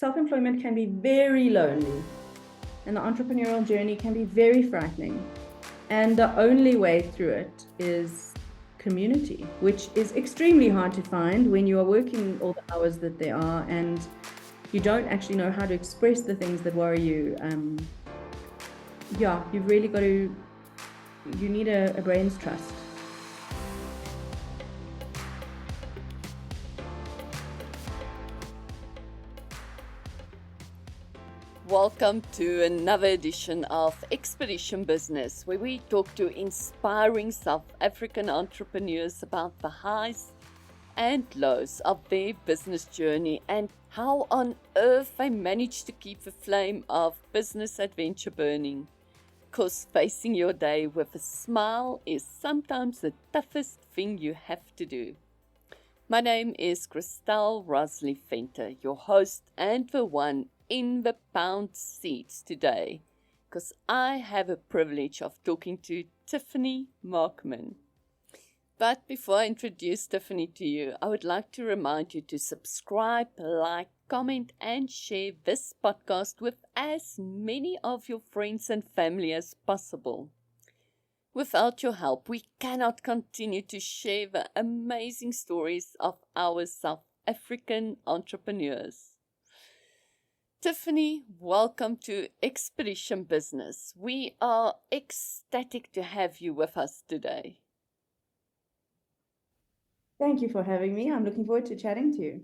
self-employment can be very lonely, and the entrepreneurial journey can be very frightening. And the only way through it is community, which is extremely hard to find when you are working all the hours that they are and you don't actually know how to express the things that worry you. You've really got to, you need a brain's trust. Welcome to another edition of Expedition Business, where we talk to inspiring South African entrepreneurs about the highs and lows of their business journey and how on earth they manage to keep the flame of business adventure burning. Because facing your day with a smile is sometimes the toughest thing you have to do. My name is Christelle Rosley Venter, your host and the one in the pound seats today, because I have a privilege of talking to Tiffany Markman. But before I introduce Tiffany to you, I would like to remind you to subscribe, like, comment, and share this podcast with as many of your friends and family as possible. Without your help, we cannot continue to share the amazing stories of our South African entrepreneurs. Tiffany, welcome to Expedition Business. We are ecstatic to have you with us today. Thank you for having me. I'm looking forward to chatting to you.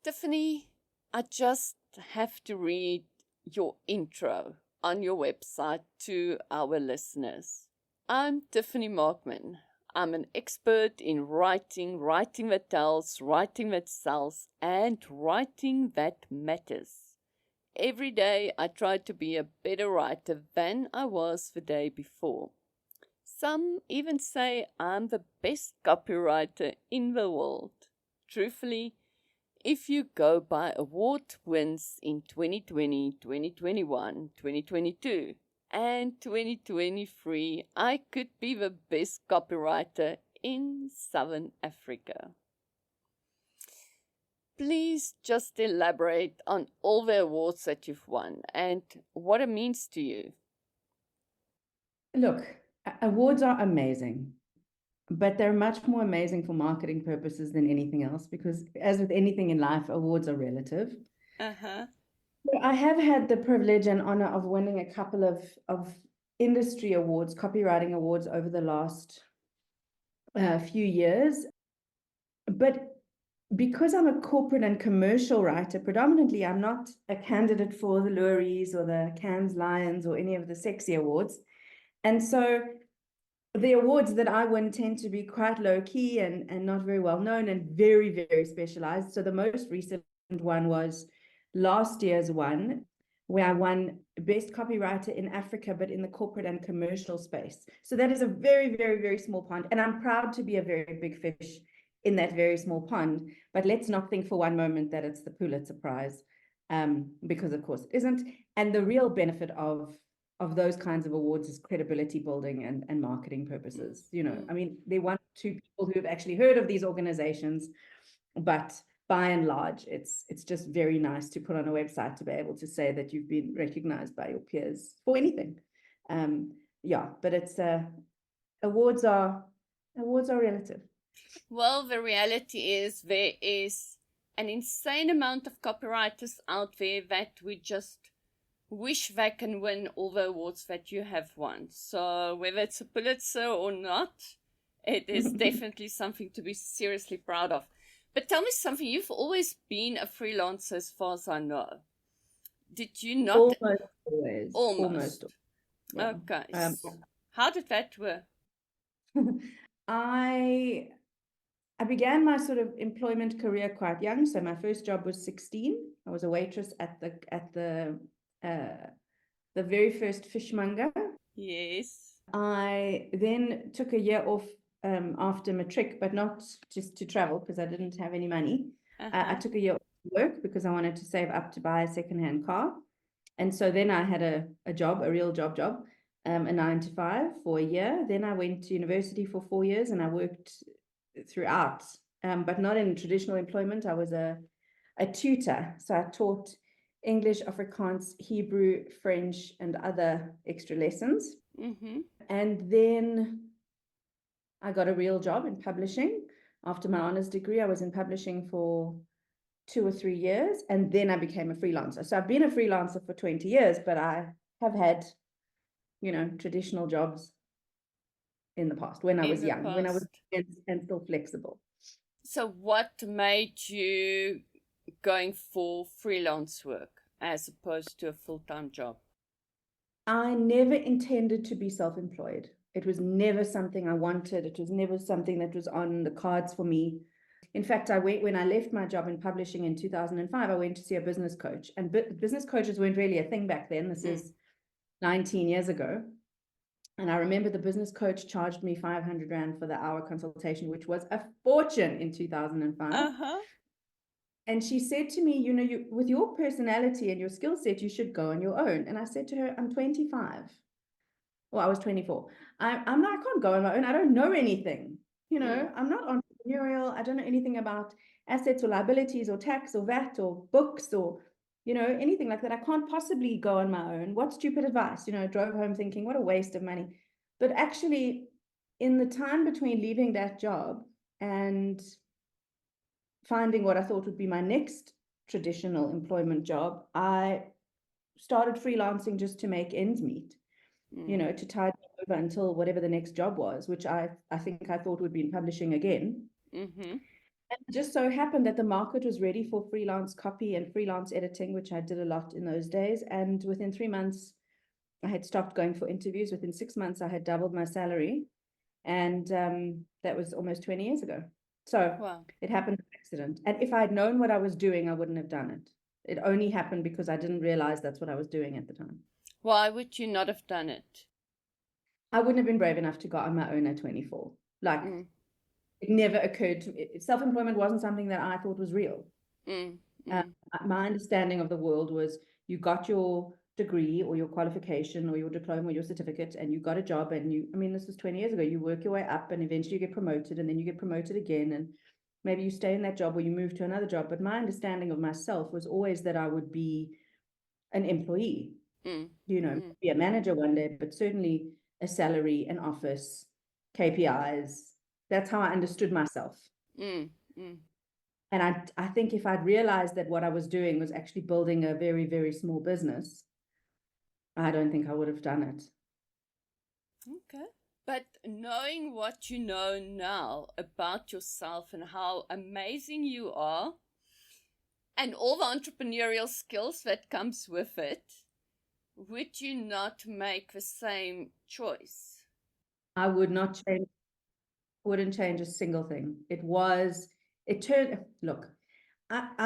Tiffany, I just have to read your intro on your website to our listeners. I'm Tiffany Markman. I'm an expert in writing that tells, writing that sells, and writing that matters. Every day I try to be a better writer than I was the day before. Some even say I'm the best copywriter in the world. Truthfully, if you go by award wins in 2020, 2021, 2022, and 2023, I could be the best copywriter in Southern Africa. Please just elaborate on all the awards that you've won and what it means to you. Look, awards are amazing, but they're much more amazing for marketing purposes than anything else, because as with anything in life, awards are relative. I have had the privilege and honor of winning a couple of industry awards, copywriting awards, over the last few years. But because I'm a corporate and commercial writer, predominantly, I'm not a candidate for the Loeries or the Cannes Lions or any of the sexy awards. And so the awards that I win tend to be quite low key and not very well known and very, very specialized. So the most recent one was last year's one, where I won Best Copywriter in Africa, but in the corporate and commercial space. So that is a very, very, very small pond. And I'm proud to be a very big fish in that very small pond. But let's not think for one moment that it's the Pulitzer Prize, because of course it isn't. And the real benefit of those kinds of awards is credibility building and marketing purposes. You know, I mean, they're one or two people who have actually heard of these organizations, but by and large, it's just very nice to put on a website to be able to say that you've been recognized by your peers for anything. But it's awards are relative. Well, the reality is there is an insane amount of copywriters out there that we just wish they can win all the awards that you have won. So whether it's a Pulitzer or not, it is definitely something to be seriously proud of. But tell me something, you've always been a freelancer as far as I know. Did you not? Almost always. Almost. Yeah. Okay. How did that work? I began my sort of employment career quite young. So my first job was 16. I was a waitress at the very first fishmonger. Yes. I then took a year off after matric, but not just to travel because I didn't have any money. I took a year off to work because I wanted to save up to buy a secondhand car. And so then I had a job, a real job, a 9-to-5 for a year. Then I went to university for 4 years and I worked throughout, but not in traditional employment. I was a a tutor. So I taught English, Afrikaans, Hebrew, French, and other extra lessons. And then I got a real job in publishing. After my honors degree, I was in publishing for 2 or 3 years, and then I became a freelancer. So I've been a freelancer for 20 years, but I have had, traditional jobs in the past when I was young, when I was and still flexible. So what made you going for freelance work as opposed to a full-time job? I never intended to be self-employed. It was never something I wanted. It was never something that was on the cards for me. In fact, when I left my job in publishing in 2005, I went to see a business coach. And business coaches weren't really a thing back then. This is 19 years ago. And I remember the business coach charged me 500 Rand for the hour consultation, which was a fortune in 2005. And she said to me, you with your personality and your skill set, you should go on your own. And I said to her, I'm 25. Well, I was 24. I can't go on my own. I don't know anything. I'm not entrepreneurial. I don't know anything about assets or liabilities or tax or VAT or books or, anything like that. I can't possibly go on my own. What stupid advice, drove home thinking, what a waste of money. But actually, in the time between leaving that job and finding what I thought would be my next traditional employment job, I started freelancing just to make ends meet, to tide over until whatever the next job was, which I think I thought would be in publishing again. And it just so happened that the market was ready for freelance copy and freelance editing, which I did a lot in those days. And within 3 months, I had stopped going for interviews. Within 6 months, I had doubled my salary. And that was almost 20 years ago. So It happened by accident. And if I had known what I was doing, I wouldn't have done it. It only happened because I didn't realize that's what I was doing at the time. Why would you not have done it? I wouldn't have been brave enough to go on my own at 24. It never occurred to me. Self-employment wasn't something that I thought was real. My understanding of the world was you got your degree or your qualification or your diploma or your certificate and you got a job and this was 20 years ago, you work your way up and eventually you get promoted and then you get promoted again and maybe you stay in that job or you move to another job. But my understanding of myself was always that I would be an employee, be a manager one day, but certainly a salary, an office, KPIs. That's how I understood myself. And I think if I'd realized that what I was doing was actually building a very, very small business, I don't think I would have done it. Okay. But knowing what you know now about yourself and how amazing you are and all the entrepreneurial skills that comes with it, would you not make the same choice? I wouldn't change a single thing.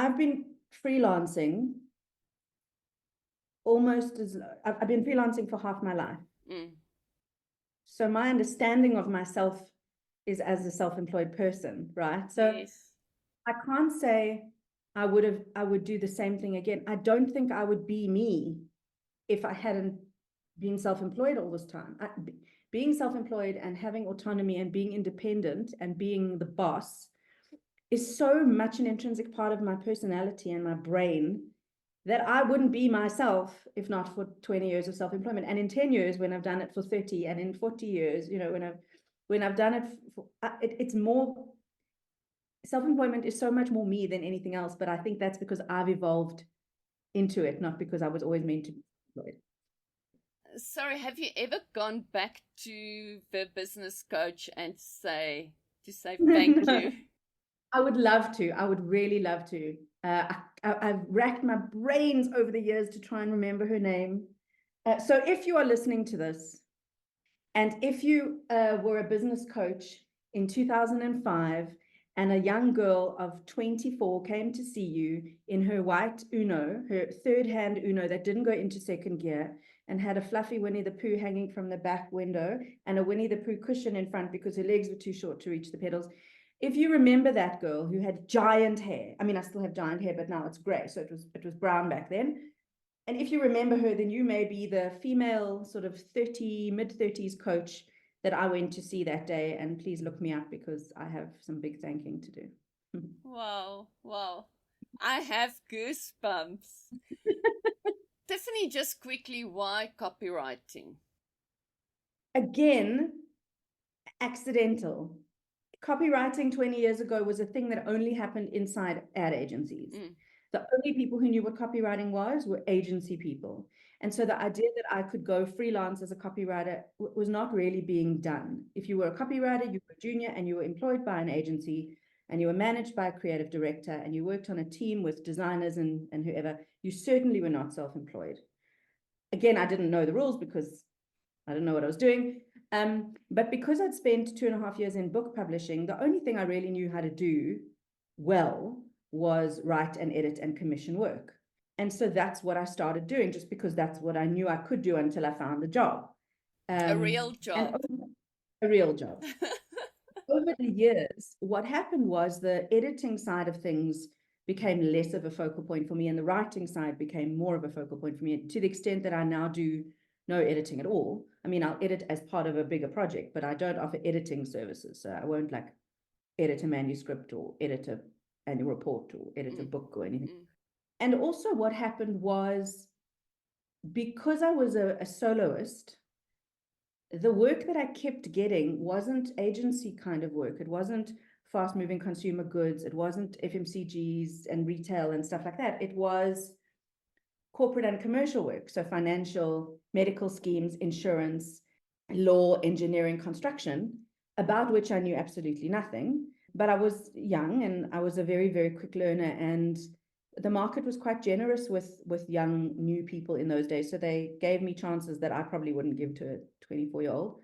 I've been freelancing I've been freelancing for half my life. So my understanding of myself is as a self-employed person, right? So I can't say I would do the same thing again. I don't think I would be me if I hadn't been self-employed all this time. Being self-employed and having autonomy and being independent and being the boss is so much an intrinsic part of my personality and my brain that I wouldn't be myself if not for 20 years of self-employment. And in 10 years, when I've done it for 30, and in 40 years, when I've done it, it's more, self-employment is so much more me than anything else. But I think that's because I've evolved into it, not because I was always meant to be employed. Sorry, have you ever gone back to the business coach and say thank you? I would love to. I would really love to. I've racked my brains over the years to try and remember her name. So if you are listening to this, and if you were a business coach in 2005, and a young girl of 24 came to see you in her white Uno, her third-hand Uno that didn't go into second gear, and had a fluffy Winnie the Pooh hanging from the back window, and a Winnie the Pooh cushion in front because her legs were too short to reach the pedals. If you remember that girl who had giant hair, I still have giant hair, but now it's gray, so it was brown back then. And if you remember her, then you may be the female sort of mid-30s coach that I went to see that day. And please look me up because I have some big thanking to do. Wow. I have goosebumps. Tiffany, just quickly, why copywriting? Again, accidental. Copywriting 20 years ago was a thing that only happened inside ad agencies. The only people who knew what copywriting was were agency people. And so the idea that I could go freelance as a copywriter was not really being done. If you were a copywriter, you were a junior and you were employed by an agency and you were managed by a creative director and you worked on a team with designers and whoever, you certainly were not self-employed. Again, I didn't know the rules because I didn't know what I was doing. But because I'd spent 2.5 years in book publishing, the only thing I really knew how to do well was write and edit and commission work. And so that's what I started doing, just because that's what I knew I could do until I found a job. A real job. A real job. Over the years, what happened was the editing side of things became less of a focal point for me, and the writing side became more of a focal point for me, to the extent that I now do no editing at all. I mean, I'll edit as part of a bigger project, but I don't offer editing services. So I won't like edit a manuscript or edit an annual report or edit a book or anything. And also what happened was, because I was a soloist, the work that I kept getting wasn't agency kind of work. It wasn't fast moving consumer goods. It wasn't FMCGs and retail and stuff like that. It was corporate and commercial work. So financial, medical schemes, insurance, law, engineering, construction, about which I knew absolutely nothing. But I was young and I was a very, very quick learner. And the market was quite generous with young, new people in those days. So they gave me chances that I probably wouldn't give to a 24-year-old.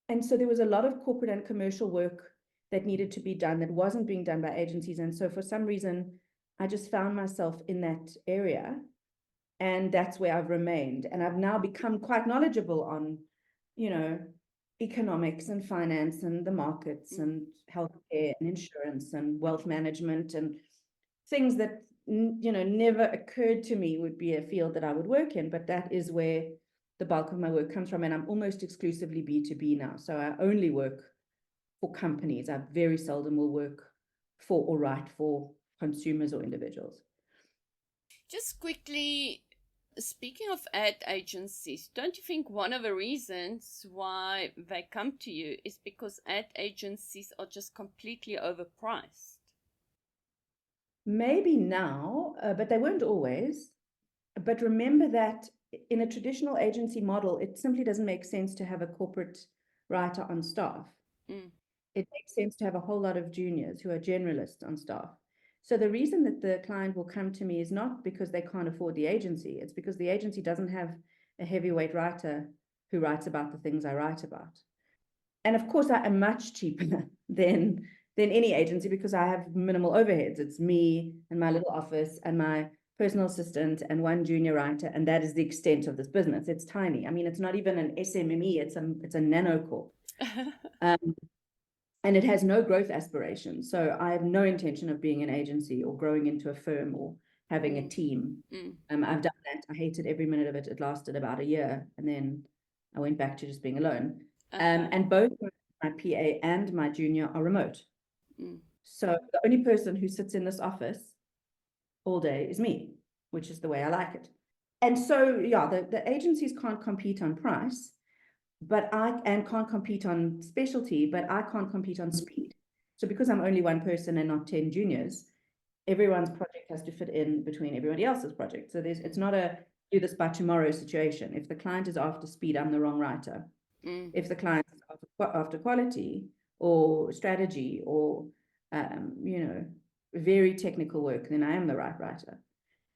And so there was a lot of corporate and commercial work that needed to be done that wasn't being done by agencies. And so for some reason, I just found myself in that area. And that's where I've remained. And I've now become quite knowledgeable on, economics and finance and the markets and healthcare and insurance and wealth management and things that, never occurred to me would be a field that I would work in. But that is where the bulk of my work comes from. And I'm almost exclusively B2B now. So I only work for companies. I very seldom will work for or write for consumers or individuals. Just quickly, speaking of ad agencies, don't you think one of the reasons why they come to you is because ad agencies are just completely overpriced? Maybe now, but they weren't always. But remember that in a traditional agency model, it simply doesn't make sense to have a corporate writer on staff. It makes sense to have a whole lot of juniors who are generalists on staff. So the reason that the client will come to me is not because they can't afford the agency. It's because the agency doesn't have a heavyweight writer who writes about the things I write about. And of course, I am much cheaper than any agency because I have minimal overheads. It's me and my little office and my personal assistant and one junior writer, and that is the extent of this business. It's tiny. I mean, it's not even an SMME. It's a nano corp. And it has no growth aspirations. So I have no intention of being an agency or growing into a firm or having a team. I've done that. I hated every minute of it. It lasted about a year, and then I went back to just being alone. And both my PA and my junior are remote. So the only person who sits in this office all day is me, which is the way I like it. And so, yeah, the agencies can't compete on price, and can't compete on specialty, but I can't compete on speed. So because I'm only one person and not 10 juniors, everyone's project has to fit in between everybody else's project. So it's not a do this by tomorrow situation. If the client is after speed, I'm the wrong writer. If the client is after quality or strategy or, very technical work, then I am the right writer.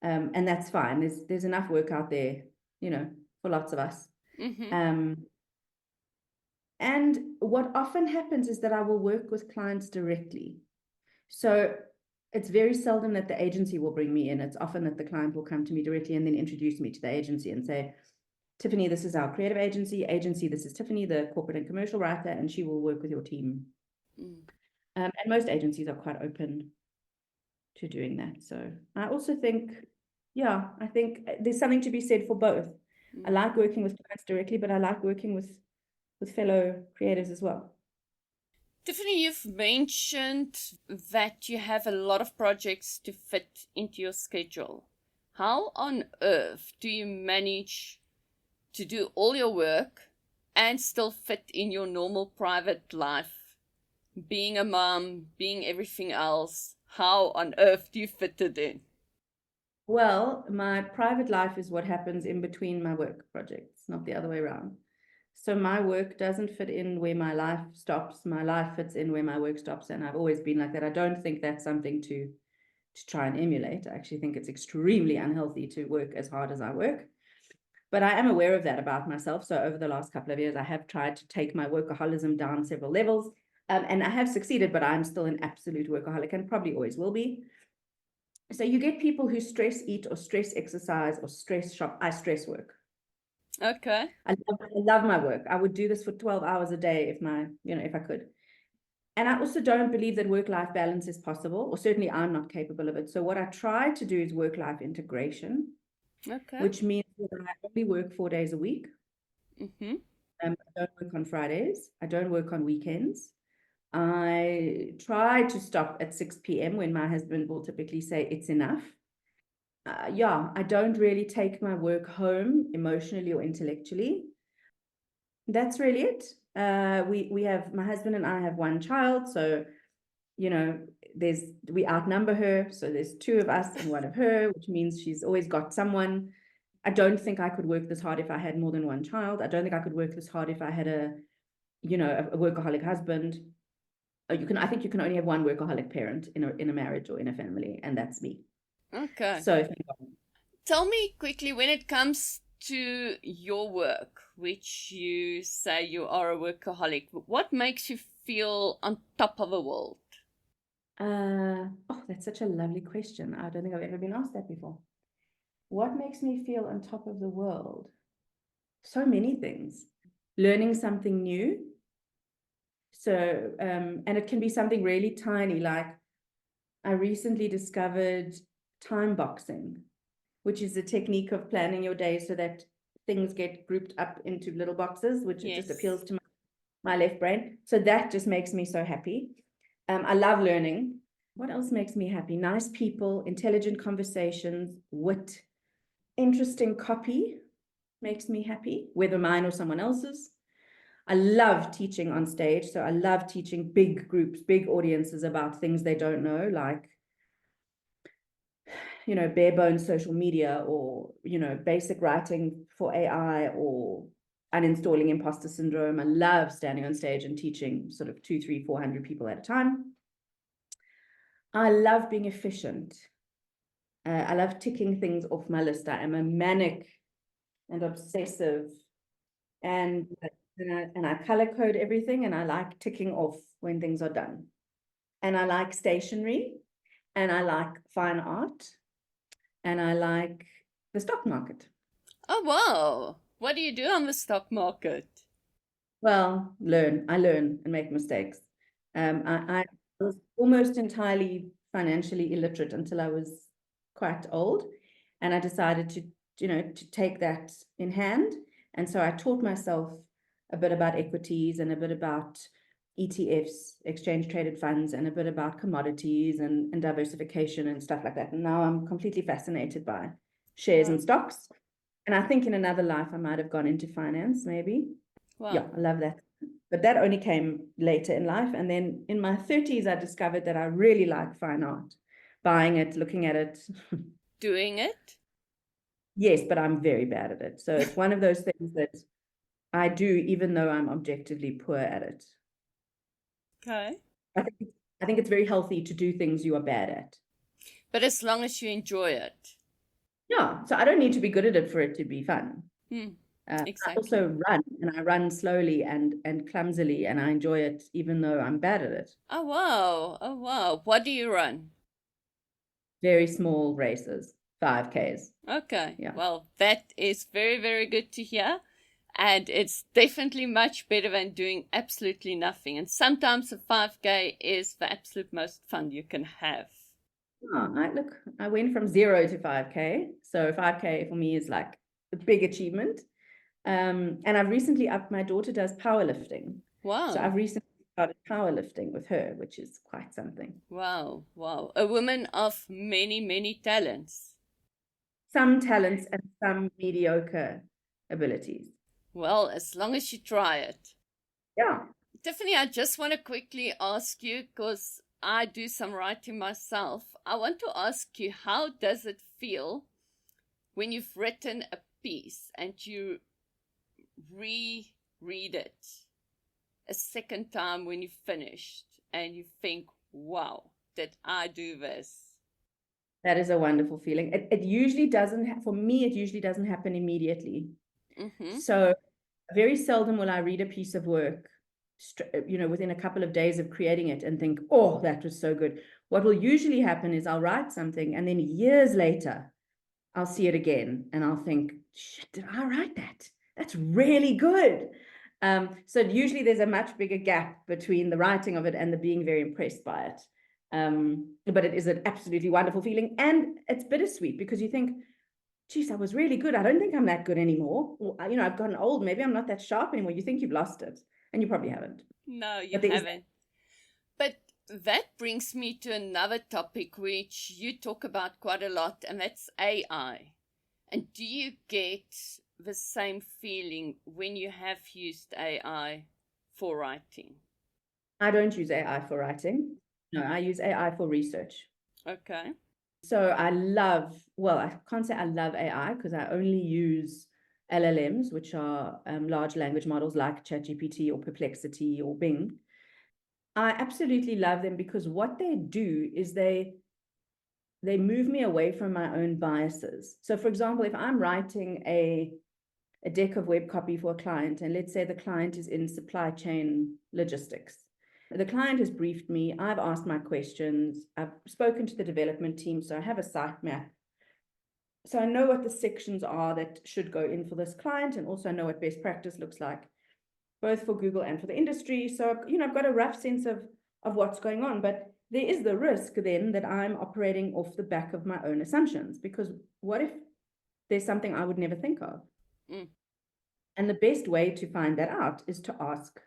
And that's fine. There's enough work out there, for lots of us. And what often happens is that I will work with clients directly. So it's very seldom that the agency will bring me in. It's often that the client will come to me directly and then introduce me to the agency and say, Tiffany, this is our creative agency. This is Tiffany, the corporate and commercial writer, and she will work with your team. And most agencies are quite open to doing that. So I also think, I think there's something to be said for both. I like working with clients directly, but I like working with fellow creatives as well. Tiffany, you've mentioned that you have a lot of projects to fit into your schedule. How on earth do you manage to do all your work and still fit in your normal private life? Being a mom, being everything else, how on earth do you fit it in? Well, my private life is what happens in between my work projects, not the other way around. So my work doesn't fit in where my life stops. My life fits in where my work stops. And I've always been like that. I don't think that's something to try and emulate. I actually think it's extremely unhealthy to work as hard as I work. But I am aware of that about myself. So over the last couple of years, I have tried to take my workaholism down several levels. And I have succeeded, but I'm still an absolute workaholic and probably always will be. So you get people who stress eat or stress exercise or stress shop. I stress work. Okay. I love my work. I would do this for 12 hours a day if I could. And I also don't believe that work-life balance is possible, or certainly I'm not capable of it. So what I try to do is work-life integration, Okay. which means that I only work 4 days a week. Mm-hmm. I don't work on Fridays. I don't work on weekends. I try to stop at 6 p.m. when my husband will typically say it's enough. I don't really take my work home emotionally or intellectually. That's really it. We have, my husband and I have one child, so we outnumber her, so there's two of us and one of her, which means she's always got someone. I don't think I could work this hard if I had more than one child. I don't think I could work this hard if I had a workaholic husband. I think you can only have one workaholic parent in a marriage or in a family, and that's me. Okay. So tell me quickly, when it comes to your work, which you say you are a workaholic, what makes you feel on top of the world? That's such a lovely question. I don't think I've ever been asked that before. What makes me feel on top of the world? So many things. Learning something new. So, and it can be something really tiny, like I recently discovered time boxing, which is a technique of planning your day so that things get grouped up into little boxes, which it just appeals to my left brain. So that just makes me so happy. I love learning. What else makes me happy? Nice people, intelligent conversations, wit, interesting copy makes me happy, whether mine or someone else's. I love teaching on stage. So I love teaching big groups, big audiences about things they don't know, like, bare bones social media, or, basic writing for AI, or uninstalling imposter syndrome. I love standing on stage and teaching sort of 200, 300, 400 people at a time. I love being efficient. I love ticking things off my list. I am a manic and obsessive, and I color code everything, and I like ticking off when things are done. And I like stationery, and I like fine art, and I like the stock market. Oh, wow. What do you do on the stock market? Well, I learn and make mistakes. I was almost entirely financially illiterate until I was quite old, and I decided to take that in hand. And so I taught myself a bit about equities and a bit about ETFs, exchange traded funds, and a bit about commodities and diversification and stuff like that. And now I'm completely fascinated by shares and stocks. And I think in another life I might have gone into finance, maybe. Wow. Yeah, I love that. But that only came later in life. And then in my 30s, I discovered that I really like fine art, buying it, looking at it. Doing it? Yes, but I'm very bad at it. So it's one of those things that I do, even though I'm objectively poor at it. Okay. I think it's very healthy to do things you are bad at. But as long as you enjoy it. Yeah, so I don't need to be good at it for it to be fun. Exactly. I also run, and I run slowly and clumsily, and I enjoy it even though I'm bad at it. Oh, wow. Oh, wow. What do you run? Very small races, 5Ks. Okay. Yeah. Well, that is very, very good to hear. And it's definitely much better than doing absolutely nothing. And sometimes a 5K is the absolute most fun you can have. I went from 0 to 5K. So 5K for me is like a big achievement. And I've recently upped, my daughter does powerlifting. Wow. So I've recently started powerlifting with her, which is quite something. Wow, wow. A woman of many, many talents. Some talents and some mediocre abilities. Well, as long as you try it. Yeah. Tiffany, I just want to quickly ask you, because I do some writing myself. I want to ask you, how does it feel when you've written a piece and you reread it a second time when you've finished and you think, wow, did I do this? That is a wonderful feeling. It usually doesn't, for me, it usually doesn't happen immediately. Mm-hmm. So very seldom will I read a piece of work, within a couple of days of creating it and think, oh, that was so good. What will usually happen is I'll write something and then years later, I'll see it again and I'll think, shit, did I write that? That's really good. So usually there's a much bigger gap between the writing of it and the being very impressed by it. But it is an absolutely wonderful feeling. And it's bittersweet because you think, geez, I was really good. I don't think I'm that good anymore. Or, I've gotten old. Maybe I'm not that sharp anymore. You think you've lost it, and you probably haven't. No, you But there is haven't. But that brings me to another topic which you talk about quite a lot, and that's AI. And do you get the same feeling when you have used AI for writing? I don't use AI for writing. No, I use AI for research. Okay. So I can't say I love AI because I only use LLMs, which are large language models like ChatGPT or Perplexity or Bing. I absolutely love them because what they do is they move me away from my own biases. So for example, if I'm writing a deck of web copy for a client, and let's say the client is in supply chain logistics. The client has briefed me, I've asked my questions, I've spoken to the development team, so I have a sitemap. So I know what the sections are that should go in for this client, and also I know what best practice looks like, both for Google and for the industry. So, I've got a rough sense of what's going on, but there is the risk then that I'm operating off the back of my own assumptions, because what if there's something I would never think of? Mm. And the best way to find that out is to ask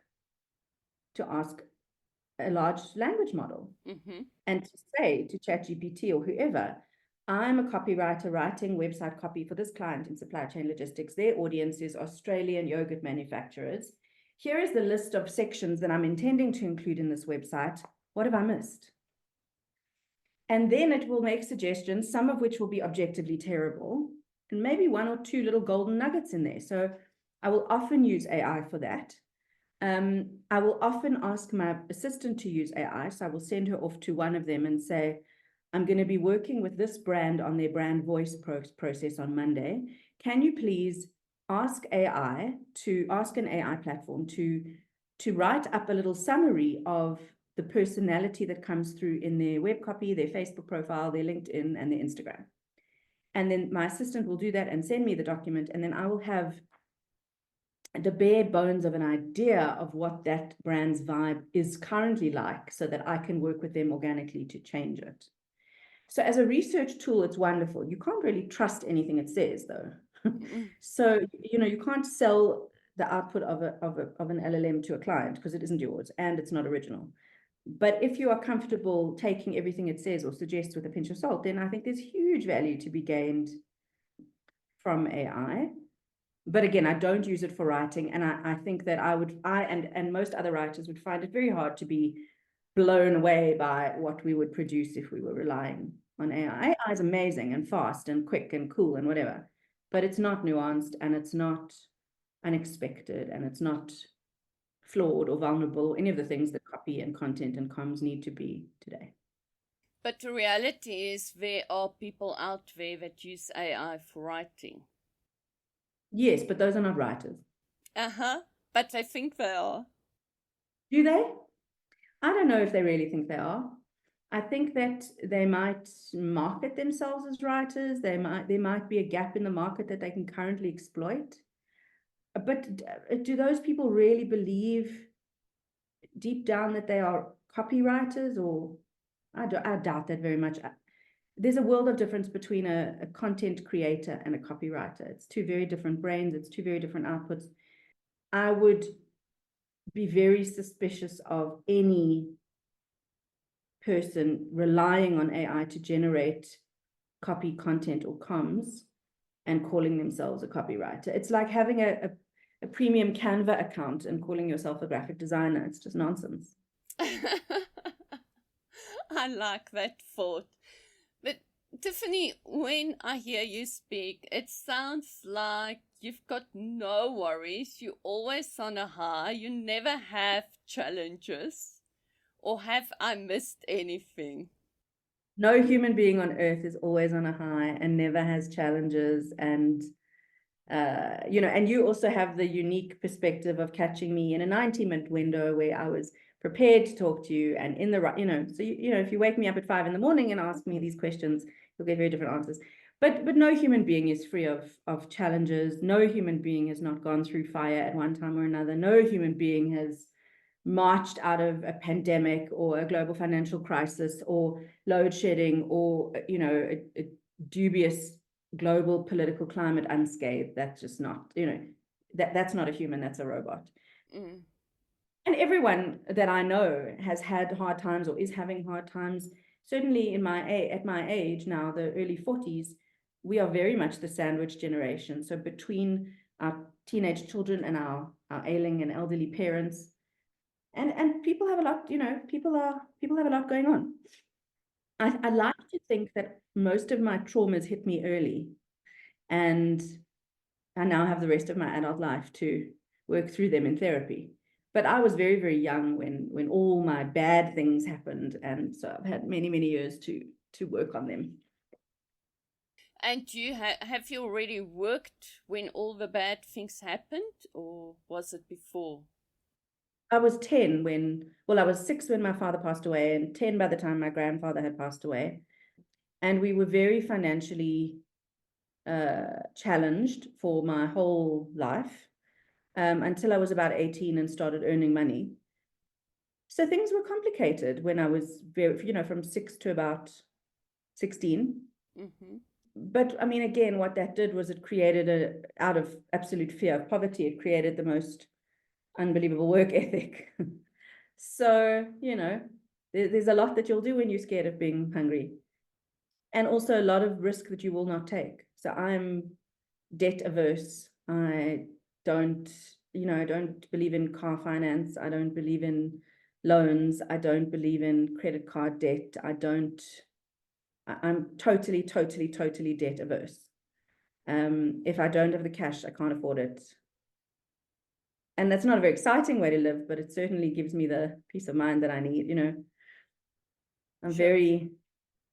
a large language model, Mm-hmm. and to say to ChatGPT or whoever, I'm a copywriter writing website copy for this client in supply chain logistics. Their audience is Australian yogurt manufacturers. Here is the list of sections that I'm intending to include in this website. What have I missed? And then it will make suggestions, some of which will be objectively terrible, and maybe one or two little golden nuggets in there. So I will often use AI for that. I will often ask my assistant to use AI. So I will send her off to one of them and say, I'm going to be working with this brand on their brand voice process on Monday. Can you please ask an AI platform to write up a little summary of the personality that comes through in their web copy, their Facebook profile, their LinkedIn, and their Instagram. And then my assistant will do that and send me the document, and then I will have the bare bones of an idea of what that brand's vibe is currently like, so that I can work with them organically to change it. So as a research tool, it's wonderful. You can't really trust anything it says, though. So, you can't sell the output of an LLM to a client because it isn't yours and it's not original. But if you are comfortable taking everything it says or suggests with a pinch of salt, then I think there's huge value to be gained from AI. But again, I don't use it for writing, and I think that I and most other writers would find it very hard to be blown away by what we would produce if we were relying on AI. AI is amazing and fast and quick and cool and whatever, but it's not nuanced, and it's not unexpected, and it's not flawed or vulnerable, or any of the things that copy and content and comms need to be today. But the reality is there are people out there that use AI for writing. Yes, but those are not writers. Uh-huh. But I think they are. Do they? I don't know if they really think they are. I think that they might market themselves as writers. There might be a gap in the market that they can currently exploit. But do those people really believe deep down that they are copywriters? Or I doubt that very much. There's a world of difference between a content creator and a copywriter. It's two very different brains. It's two very different outputs. I would be very suspicious of any person relying on AI to generate copy, content, or comms and calling themselves a copywriter. It's like having a premium Canva account and calling yourself a graphic designer. It's just nonsense. I like that thought. But Tiffany, when I hear you speak, it sounds like you've got no worries. You're always on a high. You never have challenges. Or have I missed anything? No human being on earth is always on a high and never has challenges. And and you also have the unique perspective of catching me in a 90-minute window where I was prepared to talk to you and in the right, so if you wake me up at 5 a.m. and ask me these questions, you'll get very different answers. But no human being is free of challenges. No human being has not gone through fire at one time or another. No human being has marched out of a pandemic or a global financial crisis or load shedding or a dubious global political climate unscathed. That's just not, that's not a human, that's a robot. Mm. And everyone that I know has had hard times or is having hard times. Certainly at my age now, the early 40s, we are very much the sandwich generation. So between our teenage children and our ailing and elderly parents, and people have a lot, people have a lot going on. I like to think that most of my traumas hit me early, and I now have the rest of my adult life to work through them in therapy. But I was very, very young when all my bad things happened, and so I've had many, many years to work on them. And you have you already worked when all the bad things happened, or was it before? I was 10 I was 6 when my father passed away, and 10 by the time my grandfather had passed away. And we were very financially challenged for my whole life until I was about 18 and started earning money. So things were complicated when I was from 6 to about 16. Mm-hmm. But I mean, again, what that did was it created out of absolute fear of poverty, it created the most unbelievable work ethic. So, there's a lot that you'll do when you're scared of being hungry. And also a lot of risk that you will not take. So I'm debt averse. I don't believe in car finance. I don't believe in loans. I don't believe in credit card debt. I'm totally, totally, totally debt averse. If I don't have the cash, I can't afford it. And that's not a very exciting way to live, but it certainly gives me the peace of mind that I need, I'm very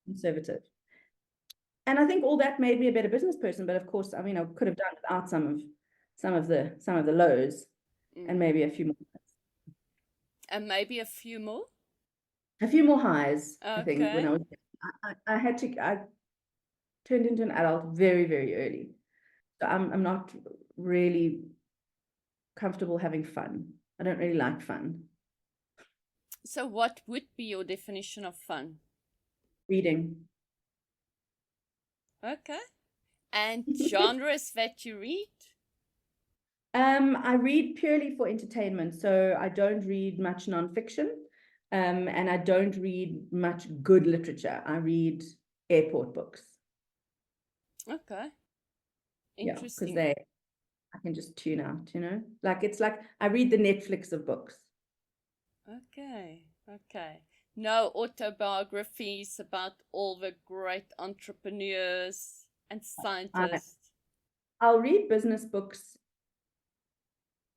conservative. And I think all that made me a better business person. But of course, I mean, I could have done without some of the lows, and maybe a few more. And maybe a few more? A few more highs, Okay. I think, when I turned into an adult very, very early. So I'm not really comfortable having fun. I don't really like fun. So what would be your definition of fun? Reading. Okay. And genres that you read? I read purely for entertainment, so I don't read much nonfiction, and I don't read much good literature. I read airport books. Okay. Interesting. Interesting. Yeah, I can just tune out, it's like I read the Netflix of books. Okay. No autobiographies about all the great entrepreneurs and scientists. I'll read business books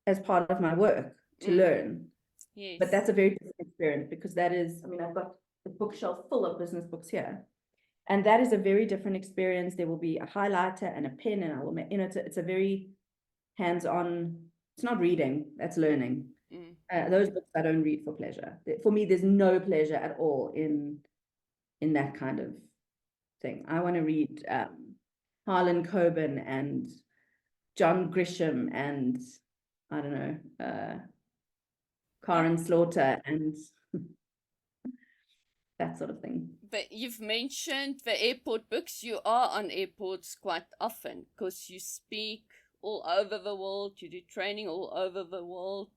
as part of my work to learn. Yes. But that's a very different experience, because that is, I mean, I've got the bookshelf full of business books here. And that is a very different experience. There will be a highlighter and a pen, and I will, it's a very hands-on, it's not reading, that's learning. Those books I don't read for pleasure. For me, there's no pleasure at all in that kind of thing. I want to read Harlan Coben and John Grisham and I don't know, Karen Slaughter and that sort of thing. But you've mentioned the airport books. You are on airports quite often because you speak all over the world. You do training all over the world.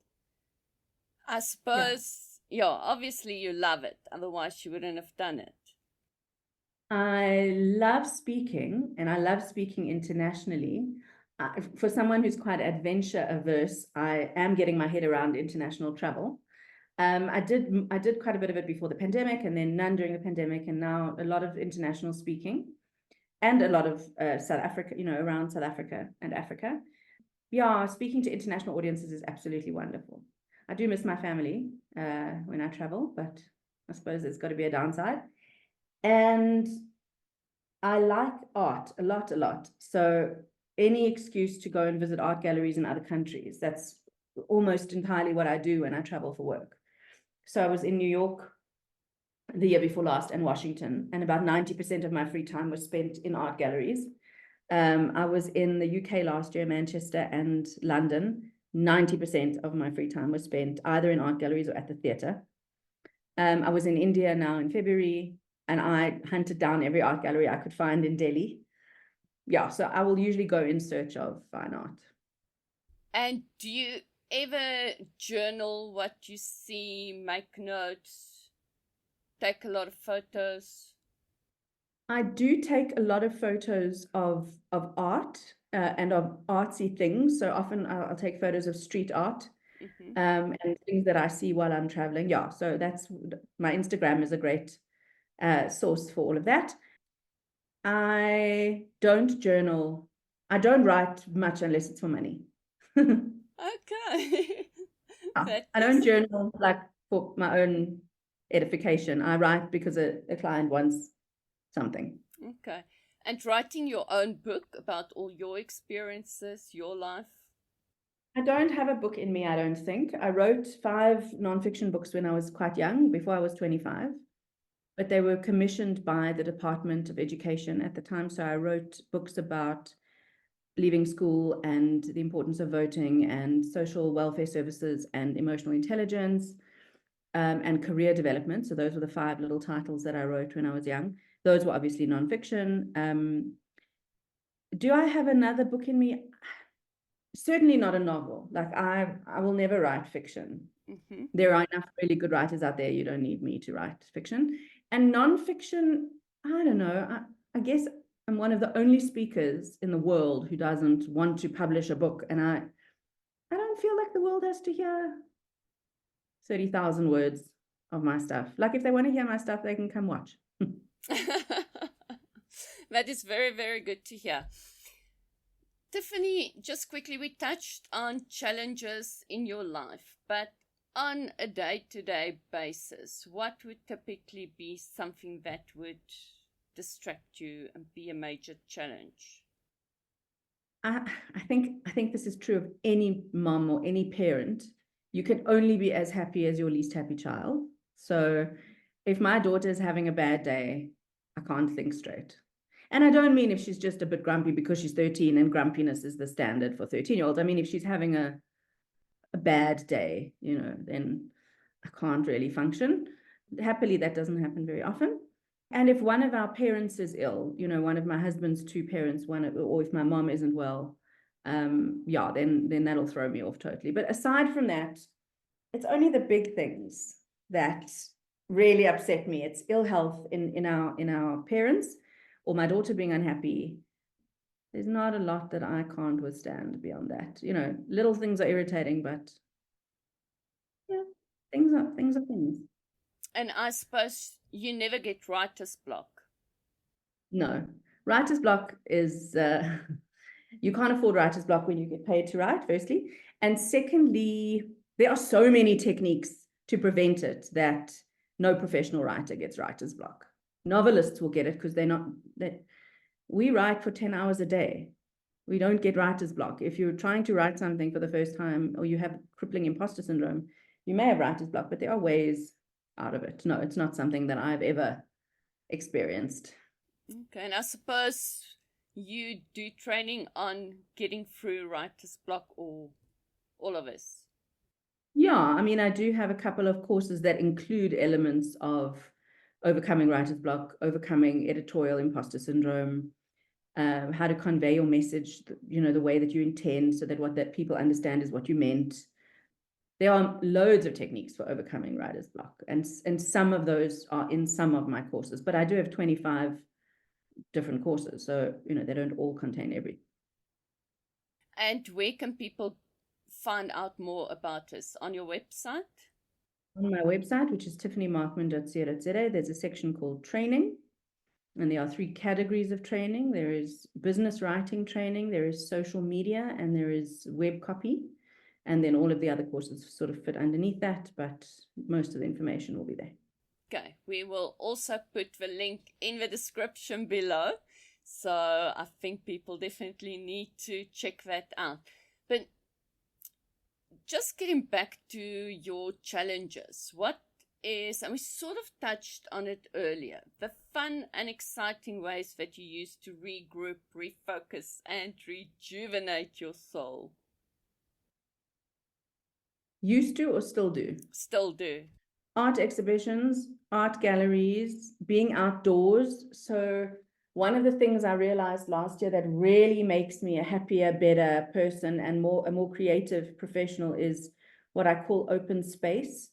I Yeah. suppose, yeah, obviously you love it. Otherwise, you wouldn't have done it. I love speaking, and I love speaking internationally. For someone who's quite adventure averse, I am getting my head around international travel. I did quite a bit of it before the pandemic, and then none during the pandemic, and now a lot of international speaking, and a lot of South Africa, around South Africa and Africa. Yeah, speaking to international audiences is absolutely wonderful. I do miss my family when I travel, but I suppose there's got to be a downside. And I like art a lot, a lot. So any excuse to go and visit art galleries in other countries, that's almost entirely what I do when I travel for work. So I was in New York the year before last and Washington, and about 90% of my free time was spent in art galleries. I was in the UK last year, Manchester and London. 90% of my free time was spent either in art galleries or at the theatre. I was in India now in February, and I hunted down every art gallery I could find in Delhi. Yeah, so I will usually go in search of fine art. And do you ever journal what you see, make notes, take a lot of photos? I do take a lot of photos of art and of artsy things. So often I'll take photos of street art Mm-hmm. and things that I see while I'm traveling. Yeah, so that's my Instagram is a great source for all of that. I don't journal. I don't write much unless it's for money. Okay. That I don't is journal like for my own edification. I write because a client wants something. okay. And writing your own book about all your experiences, your life. I don't have a book in me, I don't think. I wrote 5 nonfiction books when I was quite young, before I was 25, but they were commissioned by the Department of Education at the time. So I wrote books about leaving school and the importance of voting and social welfare services and emotional intelligence and career development. So those were the 5 little titles that I wrote when I was young. Those were obviously nonfiction. Do I have another book in me? Certainly not a novel. Like I will never write fiction. Mm-hmm. There are enough really good writers out there. You don't need me to write fiction. And nonfiction, I don't know. I guess I'm one of the only speakers in the world who doesn't want to publish a book. And I don't feel like the world has to hear 30,000 words of my stuff. Like if they want to hear my stuff, they can come watch. That is very, very good to hear. Tiffany, just quickly, we touched on challenges in your life, but on a day-to-day basis, what would typically be something that would distract you and be a major challenge? I think this is true of any mom or any parent. You can only be as happy as your least happy child. So if my daughter is having a bad day, I can't think straight. And I don't mean if she's just a bit grumpy because she's 13 and grumpiness is the standard for 13-year-olds. I mean, if she's having a bad day, then I can't really function. Happily, that doesn't happen very often. And if one of our parents is ill, one of my husband's 2 parents, or if my mom isn't well, yeah, then that'll throw me off totally. But aside from that, it's only the big things that really upset me. It's ill health in our parents, or my daughter being unhappy. There's not a lot that I can't withstand beyond that. Little things are irritating, but yeah, things are things. And I suppose you never get writer's block. No, writer's block is you can't afford writer's block when you get paid to write, firstly, and secondly, there are so many techniques to prevent it that no professional writer gets writer's block. Novelists will get it because we write for 10 hours a day. We don't get writer's block. If you're trying to write something for the first time or you have crippling imposter syndrome, you may have writer's block, but there are ways out of it. No, it's not something that I've ever experienced. Okay, and I suppose you do training on getting through writer's block, or all of us? Yeah, I mean, I do have a couple of courses that include elements of overcoming writer's block, overcoming editorial imposter syndrome, how to convey your message, the way that you intend, so that what that people understand is what you meant. there are loads of techniques for overcoming writer's block, and some of those are in some of my courses, but I do have 25 different courses, so they don't all contain everything. And where can people find out more about this? On your website? On my website, which is tiffanymarkman.co.za, there's a section called training, and there are 3 categories of training. There is business writing training, there is social media, and there is web copy. And then all of the other courses sort of fit underneath that, but most of the information will be there. Okay, we will also put the link in the description below. So I think people definitely need to check that out. But just getting back to your challenges, what is, and we sort of touched on it earlier, the fun and exciting ways that you use to regroup, refocus, and rejuvenate your soul? Used to or still do? Still do. Art exhibitions, art galleries, being outdoors. So one of the things I realized last year that really makes me a happier, better person and a more creative professional is what I call open space.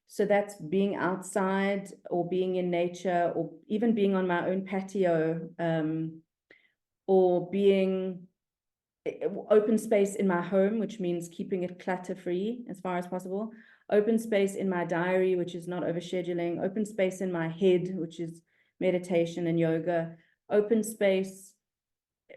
So that's being outside or being in nature, or even being on my own patio, or being open space in my home, which means keeping it clutter-free as far as possible. Open space in my diary, which is not overscheduling. Open space in my head, which is meditation and yoga. Open space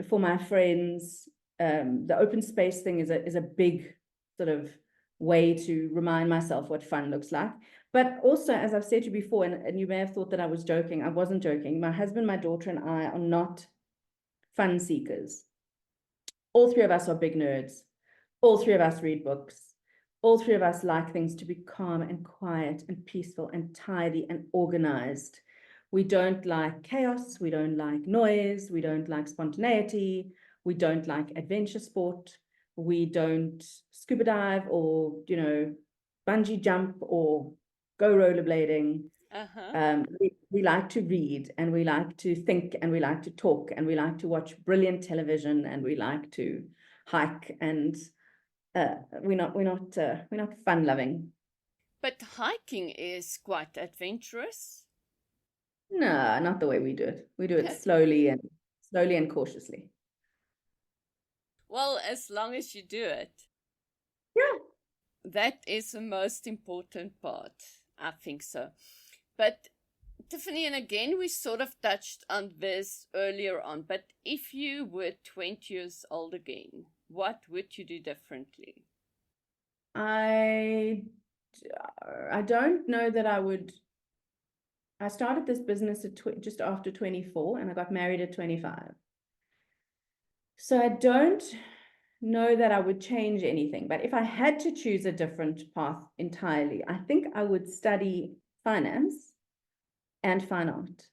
for my friends. The open space thing is a big sort of way to remind myself what fun looks like. But also, as I've said to you before, and you may have thought that I was joking, I wasn't joking. My husband, my daughter, and I are not fun seekers. All 3 of us are big nerds. All 3 of us read books. All 3 of us like things to be calm and quiet and peaceful and tidy and organized. We don't like chaos. We don't like noise. We don't like spontaneity. We don't like adventure sport. We don't scuba dive or, bungee jump or go rollerblading. We like to read, and we like to think, and we like to talk, and we like to watch brilliant television, and we like to hike, and we're not fun loving. But hiking is quite adventurous. No, not the way we do it. We do it slowly and cautiously. Well, as long as you do it. Yeah. That is the most important part. I think so. But Tiffany, and again, we sort of touched on this earlier on, but if you were 20 years old again, what would you do differently? I don't know that I would. I started this business at just after 24, and I got married at 25. So I don't know that I would change anything, but if I had to choose a different path entirely, I think I would study finance and fine art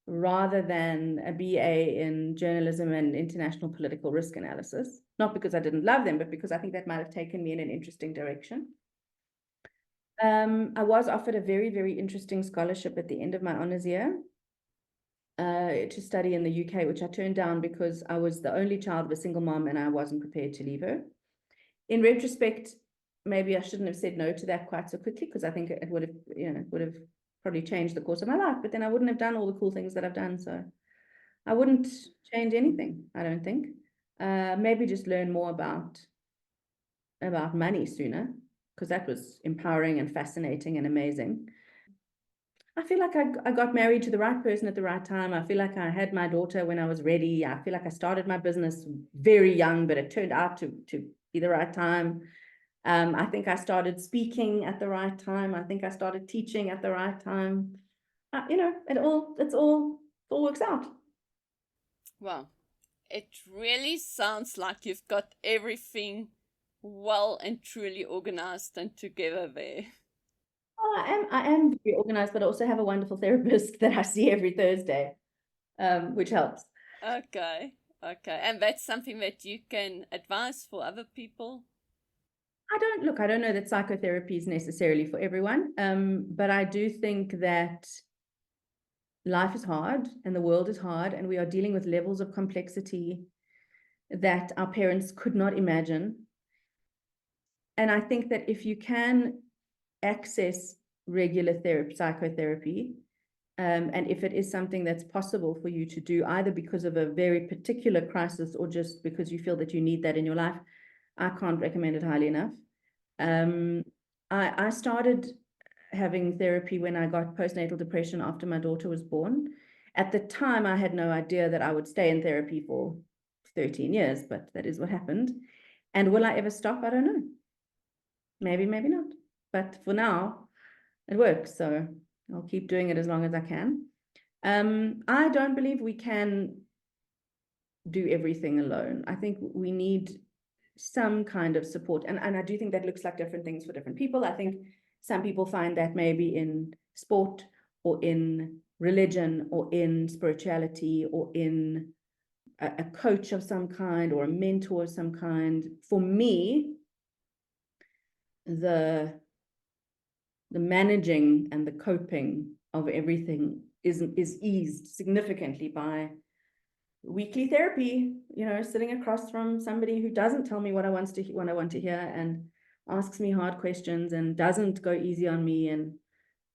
rather than a BA in journalism and international political risk analysis. Not because I didn't love them, but because I think that might have taken me in an interesting direction. I was offered a very, very interesting scholarship at the end of my honors year to study in the UK, which I turned down because I was the only child of a single mom and I wasn't prepared to leave her. In retrospect, maybe I shouldn't have said no to that quite so quickly, because I think it would have probably changed the course of my life, but then I wouldn't have done all the cool things that I've done. So I wouldn't change anything, I don't think. Maybe just learn more about money sooner, because that was empowering and fascinating and amazing. I feel like I got married to the right person at the right time. I feel like I had my daughter when I was ready. I feel like I started my business very young, but it turned out to be the right time. I think I started speaking at the right time. I think I started teaching at the right time. It all works out. Well, it really sounds like you've got everything well and truly organized and together there. I am very organized, but I also have a wonderful therapist that I see every Thursday, which helps. Okay. And that's something that you can advise for other people? I don't know that psychotherapy is necessarily for everyone, but I do think that life is hard and the world is hard, and we are dealing with levels of complexity that our parents could not imagine. And I think that if you can access regular therapy, psychotherapy, and if it is something that's possible for you to do, either because of a very particular crisis or just because you feel that you need that in your life, I can't recommend it highly enough. I started having therapy when I got postnatal depression after my daughter was born. At the time, I had no idea that I would stay in therapy for 13 years, but that is what happened. And will I ever stop? I don't know. Maybe, maybe not. But for now, it works. So I'll keep doing it as long as I can. I don't believe we can do everything alone. I think we need some kind of support. And I do think that looks like different things for different people. I think some people find that maybe in sport or in religion or in spirituality or in a coach of some kind or a mentor of some kind. For me, the managing and the coping of everything is eased significantly by weekly therapy, sitting across from somebody who doesn't tell me what I want to hear and asks me hard questions and doesn't go easy on me. And,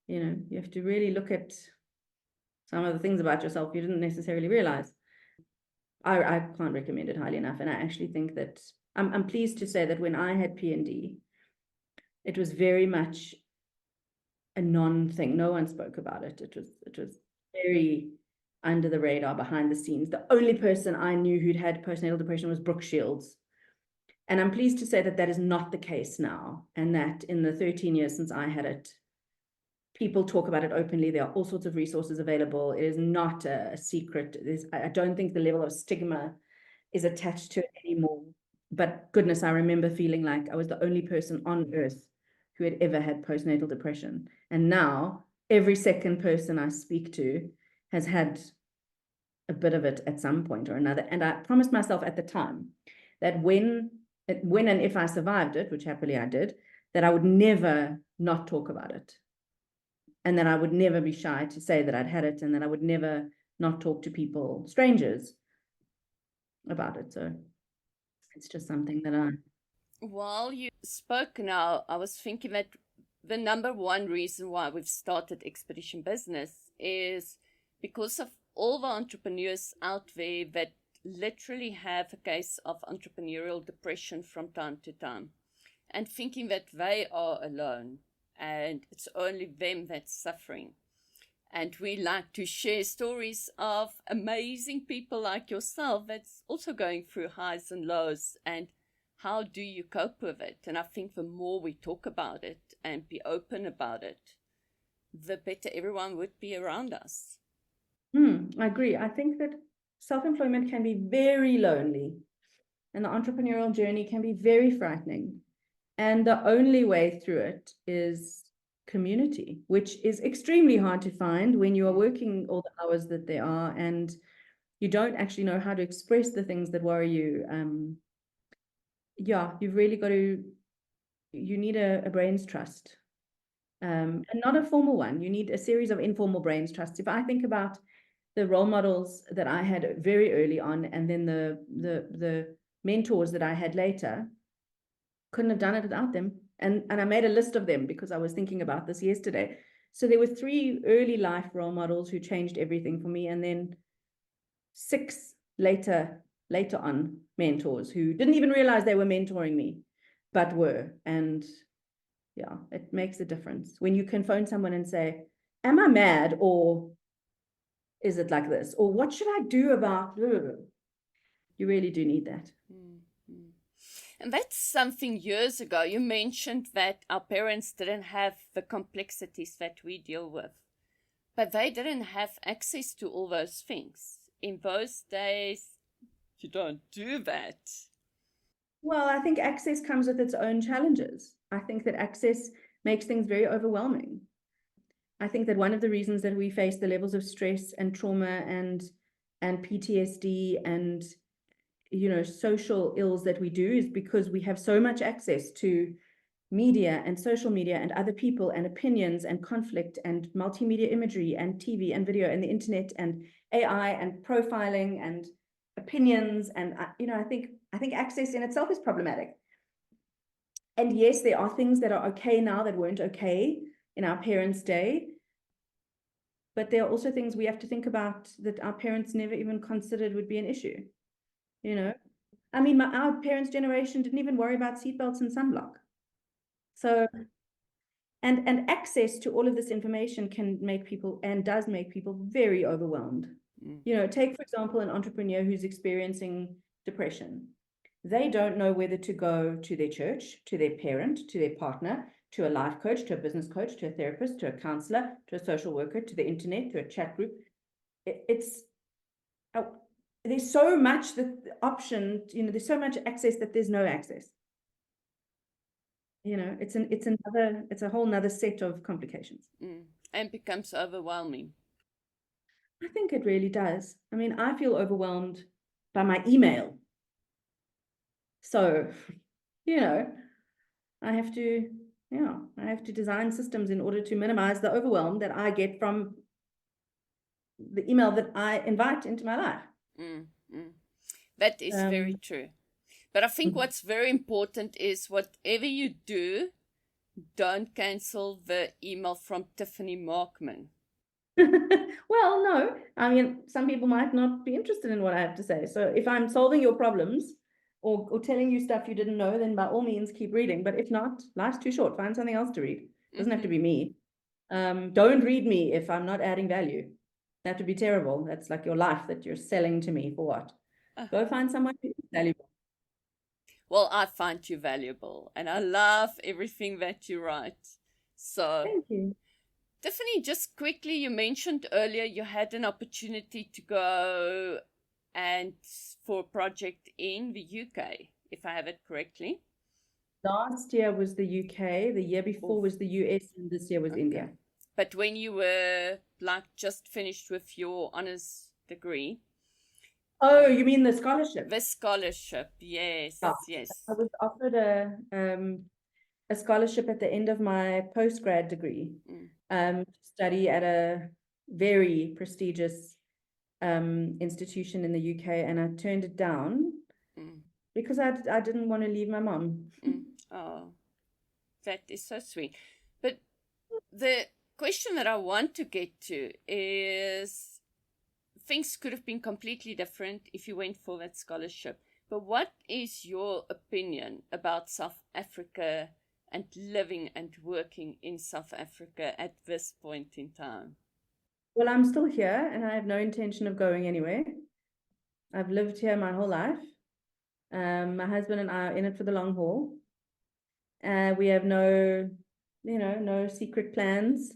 you have to really look at some of the things about yourself you didn't necessarily realize. I can't recommend it highly enough. And I actually think that I'm pleased to say that when I had P&D, it was very much a non-thing. No one spoke about it. It was very under the radar, behind the scenes. The only person I knew who'd had postnatal depression was Brooke Shields. And I'm pleased to say that that is not the case now. And that in the 13 years since I had it, people talk about it openly. There are all sorts of resources available. It is not a secret. I don't think the level of stigma is attached to it anymore. But goodness, I remember feeling like I was the only person on earth who had ever had postnatal depression. And now every second person I speak to has had a bit of it at some point or another. And I promised myself at the time that when and if I survived it, which happily I did, that I would never not talk about it. And that I would never be shy to say that I'd had it, and that I would never not talk to people, strangers, about it. So it's just something that I... While you spoke now, I was thinking that the number one reason why we've started Expedition Business is because of all the entrepreneurs out there that literally have a case of entrepreneurial depression from time to time, and thinking that they are alone and it's only them that's suffering. And we like to share stories of amazing people like yourself that's also going through highs and lows, and how do you cope with it? And I think the more we talk about it and be open about it, the better everyone would be around us. I agree. I think that self-employment can be very lonely, and the entrepreneurial journey can be very frightening. And the only way through it is community, which is extremely hard to find when you are working all the hours that they are, and you don't actually know how to express the things that worry you. You've really got to, you need a brains trust, and not a formal one. You need a series of informal brains trusts. If I think about the role models that I had very early on, and then the mentors that I had later, couldn't have done it without them. And I made a list of them because I was thinking about this yesterday. So there were 3 early life role models who changed everything for me, and then 6 later on mentors who didn't even realize they were mentoring me, but were. And yeah, it makes a difference when you can phone someone and say, am I mad, or is it like this, or what should I do about... You really do need that. Mm-hmm. And that's something years ago. You mentioned that our parents didn't have the complexities that we deal with, but they didn't have access to all those things. In those days, you don't do that. Well, I think access comes with its own challenges. I think that access makes things very overwhelming. I think that one of the reasons that we face the levels of stress and trauma and PTSD and social ills that we do is because we have so much access to media and social media and other people and opinions and conflict and multimedia imagery and TV and video and the internet and AI and profiling and opinions. And I think access in itself is problematic. And yes, there are things that are okay now that weren't okay in our parents' day. But there are also things we have to think about that our parents never even considered would be an issue. You know, I mean, our parents' generation didn't even worry about seatbelts and sunblock. So, and access to all of this information can make people, and does make people, very overwhelmed. You know, take, for example, an entrepreneur who's experiencing depression. They don't know whether to go to their church, to their parent, to their partner, to a life coach, to a business coach, to a therapist, to a counselor, to a social worker, to the internet, to a chat group. There's so much that option, you know, there's so much access that there's no access. You know, it's a whole nother set of complications. And becomes overwhelming. I think it really does. I mean, I feel overwhelmed by my email. So, you know, I have to design systems in order to minimize the overwhelm that I get from the email that I invite into my life. That is very true. But I think what's very important is whatever you do, don't cancel the email from Tiffany Markman. Well, no. I mean, some people might not be interested in what I have to say. So if I'm solving your problems or telling you stuff you didn't know, then by all means keep reading. But if not, life's too short. Find something else to read. It doesn't have to be me. Don't read me if I'm not adding value. That would be terrible. That's like your life that you're selling to me for what? Go find someone who's valuable. Well, I find you valuable and I love everything that you write. So thank you. Tiffany, just quickly, you mentioned earlier you had an opportunity to go and for a project in the UK, if I have it correctly. Last year was the UK, the year before was the US, and this year was India. But when you were like just finished with your honors degree. Oh, you mean the scholarship? The scholarship, yes, yeah. Yes. I was offered a scholarship at the end of my postgrad degree, to study at a very prestigious institution in the UK, and I turned it down because I didn't want to leave my mom. Oh, that is so sweet. But the question that I want to get to is, things could have been completely different if you went for that scholarship. But what is your opinion about South Africa and living and working in South Africa at this point in time? Well, I'm still here and I have no intention of going anywhere. I've lived here my whole life. My husband and I are in it for the long haul. We have no secret plans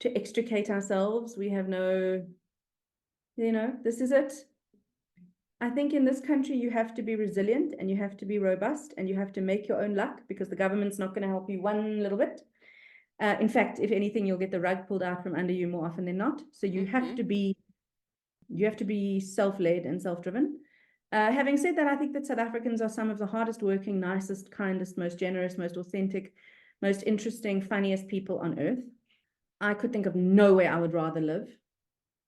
to extricate ourselves. We have no, this is it. I think in this country, you have to be resilient and you have to be robust and you have to make your own luck, because the government's not going to help you one little bit. In fact, if anything, you'll get the rug pulled out from under you more often than not. So you have to be self-led and self-driven. Having said that, I think that South Africans are some of the hardest working, nicest, kindest, most generous, most authentic, most interesting, funniest people on earth. I could think of nowhere I would rather live.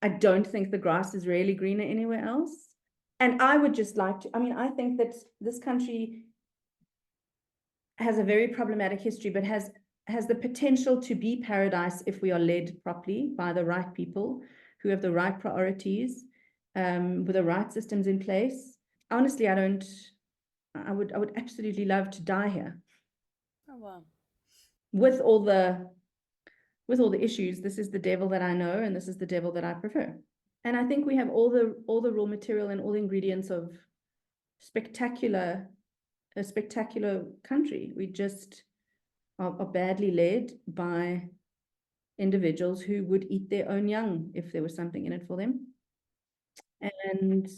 I don't think the grass is really greener anywhere else. And I would just like to, I think that this country has a very problematic history, but has the potential to be paradise if we are led properly by the right people who have the right priorities, with the right systems in place. Honestly, I would absolutely love to die here. Oh, wow. With all the issues, this is the devil that I know, and this is the devil that I prefer. And I think we have all the raw material and all the ingredients of a spectacular country. We just are badly led by individuals who would eat their own young if there was something in it for them. And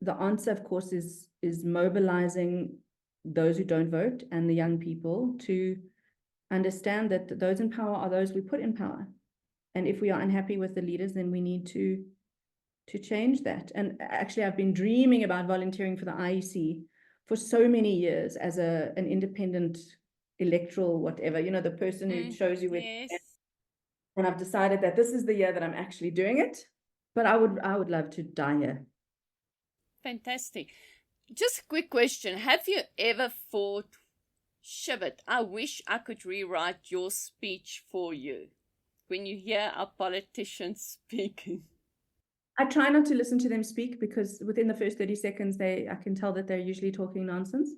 the answer, of course, is mobilizing those who don't vote and the young people to understand that those in power are those we put in power. And if we are unhappy with the leaders, then we need to change that. And actually, I've been dreaming about volunteering for the IEC for so many years as an independent electoral whatever, the person who shows you where. Yes. And I've decided that this is the year that I'm actually doing it. But I would love to die here. Fantastic. Just a quick question. Have you ever thought Shivet, I wish I could rewrite your speech for you when you hear our politicians speaking. I try not to listen to them speak because within the first 30 seconds, I can tell that they're usually talking nonsense.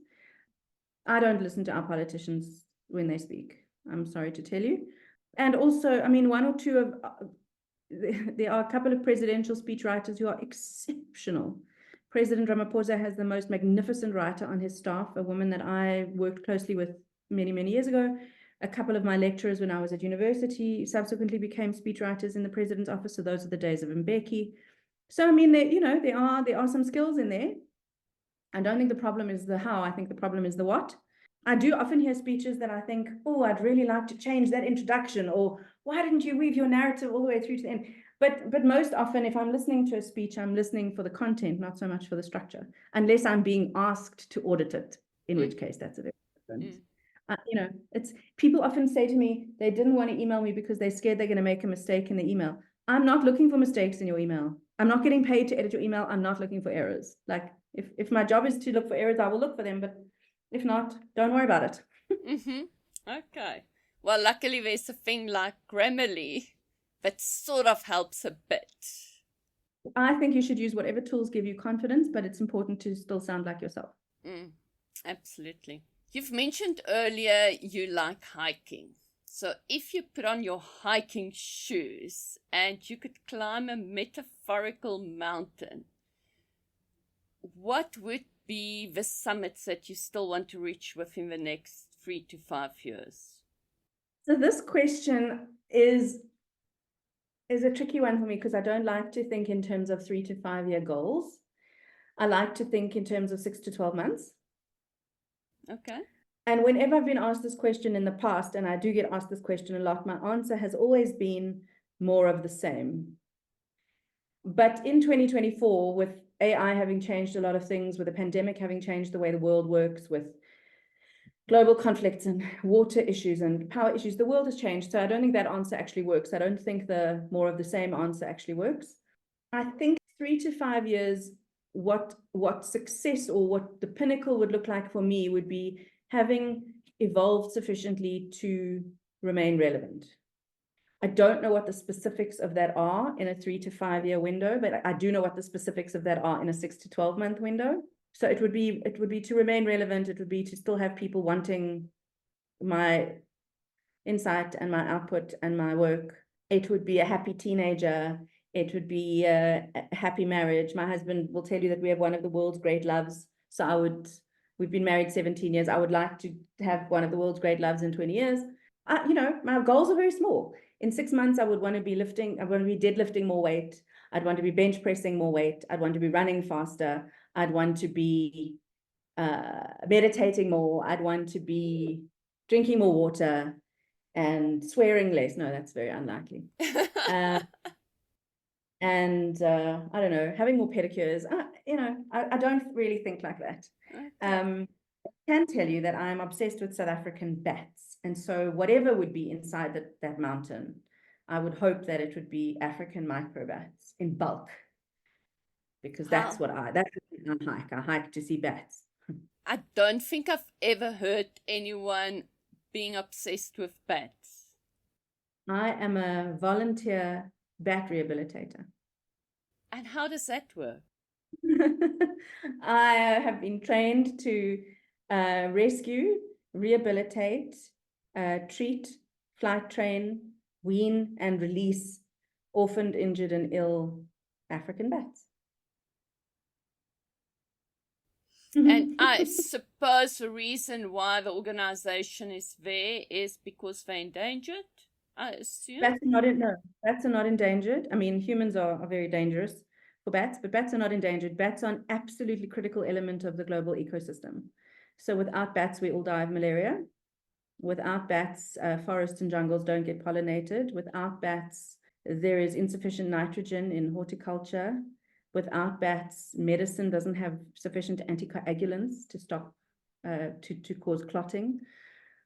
I don't listen to our politicians when they speak. I'm sorry to tell you. And also, I mean, one or two of, there are a couple of presidential speechwriters who are exceptional. President Ramaphosa has the most magnificent writer on his staff, a woman that I worked closely with many, many years ago. A couple of my lecturers when I was at university subsequently became speechwriters in the president's office. So those are the days of Mbeki. So, I mean, there are some skills in there. I don't think the problem is the how. I think the problem is the what. I do often hear speeches that I think, oh, I'd really like to change that introduction, or why didn't you weave your narrative all the way through to the end? But most often, if I'm listening to a speech, I'm listening for the content, not so much for the structure, unless I'm being asked to audit it, in which case that's a very different. It's people often say to me, they didn't want to email me because they're scared they're going to make a mistake in the email. I'm not looking for mistakes in your email. I'm not getting paid to edit your email. I'm not looking for errors. Like if my job is to look for errors, I will look for them. But if not, don't worry about it. Okay. Well, luckily there's a thing like Grammarly that sort of helps a bit. I think you should use whatever tools give you confidence, but it's important to still sound like yourself. Absolutely. You've mentioned earlier you like hiking. So if you put on your hiking shoes and you could climb a metaphorical mountain, what would be the summits that you still want to reach within the next 3 to 5 years? So this question is a tricky one for me because I don't like to think in terms of 3 to 5 year goals. I like to think in terms of 6 to 12 months. Okay. And whenever I've been asked this question in the past, and I do get asked this question a lot, my answer has always been more of the same. But in 2024, with AI having changed a lot of things, with the pandemic having changed the way the world works, with global conflicts and water issues and power issues, the world has changed. So I don't think that answer actually works. I don't think the more of the same answer actually works. I think 3 to 5 years, what success or what the pinnacle would look like for me would be having evolved sufficiently to remain relevant. I don't know what the specifics of that are in a 3 to 5 year window, but I do know what the specifics of that are in a 6 to 12 month window. So it would be to remain relevant. It would be to still have people wanting my insight and my output and my work. It would be a happy teenager. It would be a happy marriage. My husband will tell you that we have one of the world's great loves. So we've been married 17 years. I would like to have one of the world's great loves in 20 years. My goals are very small. In 6 months, I would want to be deadlifting more weight. I'd want to be bench pressing more weight. I'd want to be running faster. I'd want to be meditating more. I'd want to be drinking more water and swearing less. No, that's very unlikely. And I don't know, having more pedicures. I don't really think like that. Okay. I can tell you that I'm obsessed with South African bats. And so whatever would be inside that mountain, I would hope that it would be African microbats in bulk. Because that's what I hike. I hike to see bats. I don't think I've ever heard anyone being obsessed with bats. I am a volunteer bat rehabilitator. And how does that work? I have been trained to rescue, rehabilitate, treat, flight train, wean, and release orphaned, injured, and ill African bats. And I suppose the reason why the organization is there is because they're endangered, I assume? Bats are not endangered. I mean, humans are very dangerous for bats, but bats are not endangered. Bats are an absolutely critical element of the global ecosystem. So without bats, we all die of malaria. Without bats, forests and jungles don't get pollinated. Without bats, there is insufficient nitrogen in horticulture. Without bats, medicine doesn't have sufficient anticoagulants to stop, to cause clotting.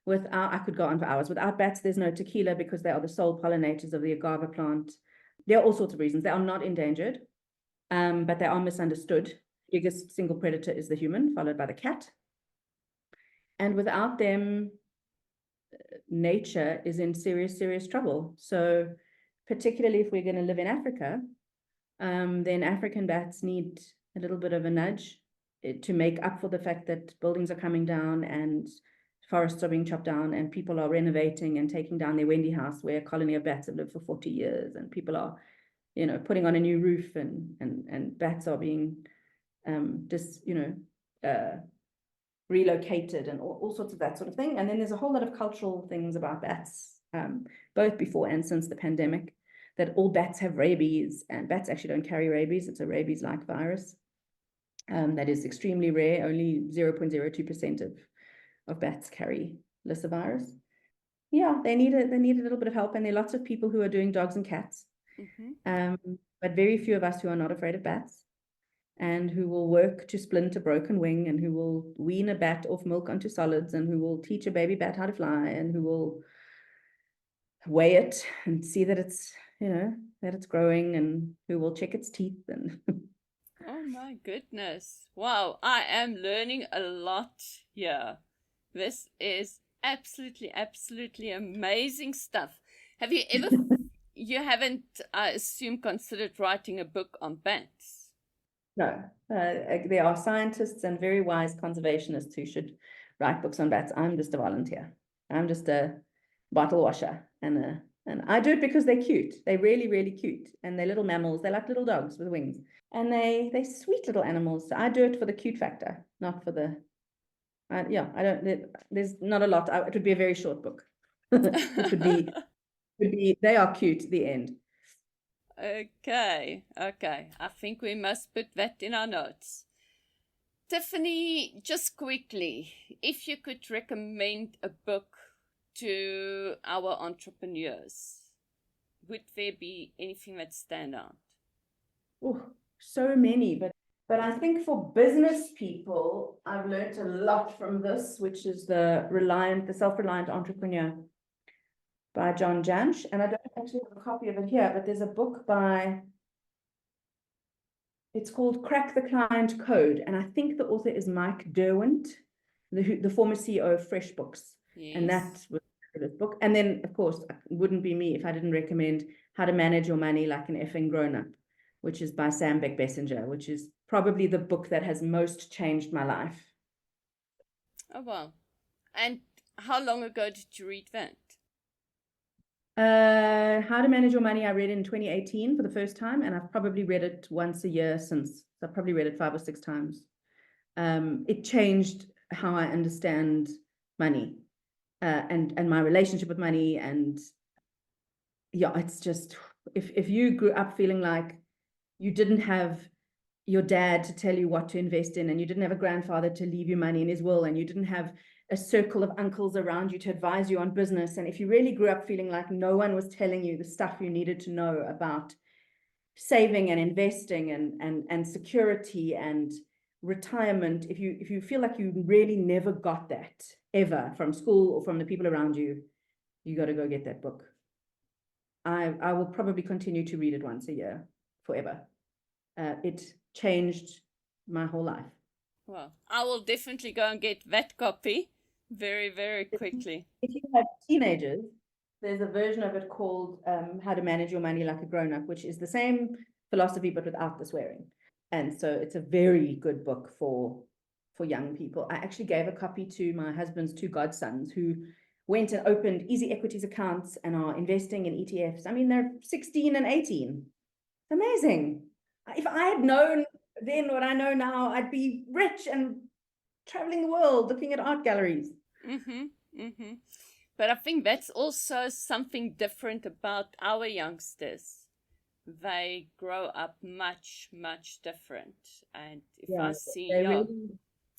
I could go on for hours. Without bats, there's no tequila because they are the sole pollinators of the agave plant. There are all sorts of reasons. They are not endangered, but they are misunderstood. The biggest single predator is the human, followed by the cat. And without them, nature is in serious, serious trouble. So particularly if we're going to live in Africa, then African bats need a little bit of a nudge to make up for the fact that buildings are coming down and forests are being chopped down and people are renovating and taking down their Wendy house where a colony of bats have lived for 40 years, and people are, putting on a new roof, and bats are being relocated and all sorts of that sort of thing. And then there's a whole lot of cultural things about bats, both before and since the pandemic, that all bats have rabies, and bats actually don't carry rabies. It's a rabies-like virus that is extremely rare. Only 0.02% of bats carry lyssavirus. Yeah, they need a little bit of help, and there are lots of people who are doing dogs and cats, but very few of us who are not afraid of bats, and who will work to splint a broken wing, and who will wean a bat off milk onto solids, and who will teach a baby bat how to fly, and who will weigh it and see that it's, that it's growing, and who will check its teeth. And oh my goodness. Wow, I am learning a lot here. This is absolutely, absolutely amazing stuff. Have you ever, you haven't, I assume, considered writing a book on bats? No, there are scientists and very wise conservationists who should write books on bats. I'm just a volunteer. I'm just a bottle washer, and I do it because they're cute. They're really, really cute, and they're little mammals. They're like little dogs with wings, and they're sweet little animals. So I do it for the cute factor, not for the. I don't. There's not a lot. It would be a very short book, which would be. They are cute. The end. Okay. I think we must put that in our notes. Tiffany, just quickly, if you could recommend a book to our entrepreneurs, would there be anything that stand out? Oh, so many, but I think for business people, I've learned a lot from this, which is the Self-Reliant Entrepreneur by John Jansch. And I don't actually have a copy of it here, but there's a book it's called Crack the Client Code. And I think the author is Mike Derwent, the former CEO of FreshBooks. Yes. And that was this book. And then, of course, it wouldn't be me if I didn't recommend How to Manage Your Money Like an Effing Grown-Up, which is by Sam Beck-Bessinger, which is probably the book that has most changed my life. Oh, wow. And how long ago did you read that? How to Manage Your Money, I read in 2018 for the first time, and I've probably read it once a year since. I've probably read it 5 or 6 times. It changed how I understand money and my relationship with money. And yeah, it's just, if you grew up feeling like you didn't have your dad to tell you what to invest in, and you didn't have a grandfather to leave you money in his will, and you didn't have a circle of uncles around you to advise you on business, and if you really grew up feeling like no one was telling you the stuff you needed to know about saving and investing and security and retirement, if you feel like you really never got that ever from school or from the people around you, you got to go get that book. I will probably continue to read it once a year forever. It changed my whole life. Well, I will definitely go and get that copy very, very quickly. If you have teenagers, there's a version of it called How to Manage Your Money Like a Grown-Up, which is the same philosophy but without the swearing. And so it's a very good book for young people. I actually gave a copy to my husband's 2 godsons who went and opened easy equities accounts and are investing in ETFs. I mean, they're 16 and 18. It's amazing. If I had known then what I know now, I'd be rich and traveling the world looking at art galleries. But I think that's also something different about our youngsters. They grow up much, much different. And if I see,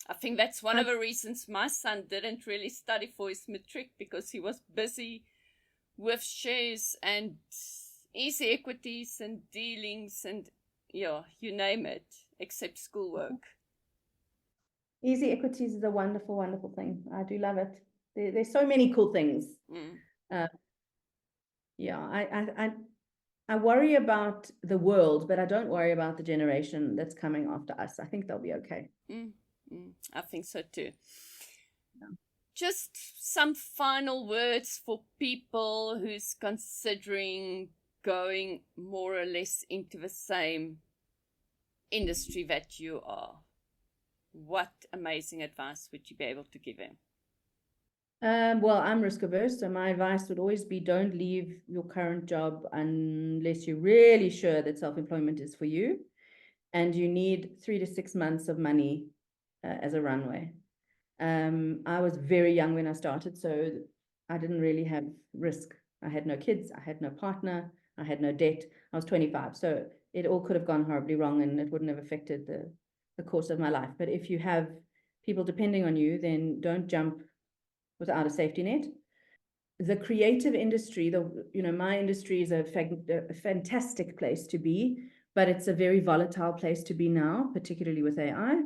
I think that's one of the reasons my son didn't really study for his matric, because he was busy with shares and easy equities and dealings and you name it, except schoolwork. Easy equities is a wonderful, wonderful thing. I do love it. There's so many cool things. I worry about the world, but I don't worry about the generation that's coming after us. I think they'll be okay. I think so too. just some final words for people who's considering going more or less into the same industry that you are. What amazing advice would you be able to give them? Well, I'm risk averse, so my advice would always be don't leave your current job unless you're really sure that self-employment is for you, and you need 3 to 6 months of money as a runway. I was very young when I started, so I didn't really have risk. I had no kids, I had no partner, I had no debt. I was 25, so it all could have gone horribly wrong and it wouldn't have affected the course of my life. But if you have people depending on you, then don't jump without a safety net. The creative industry, my industry is a fantastic place to be, but it's a very volatile place to be now, particularly with AI.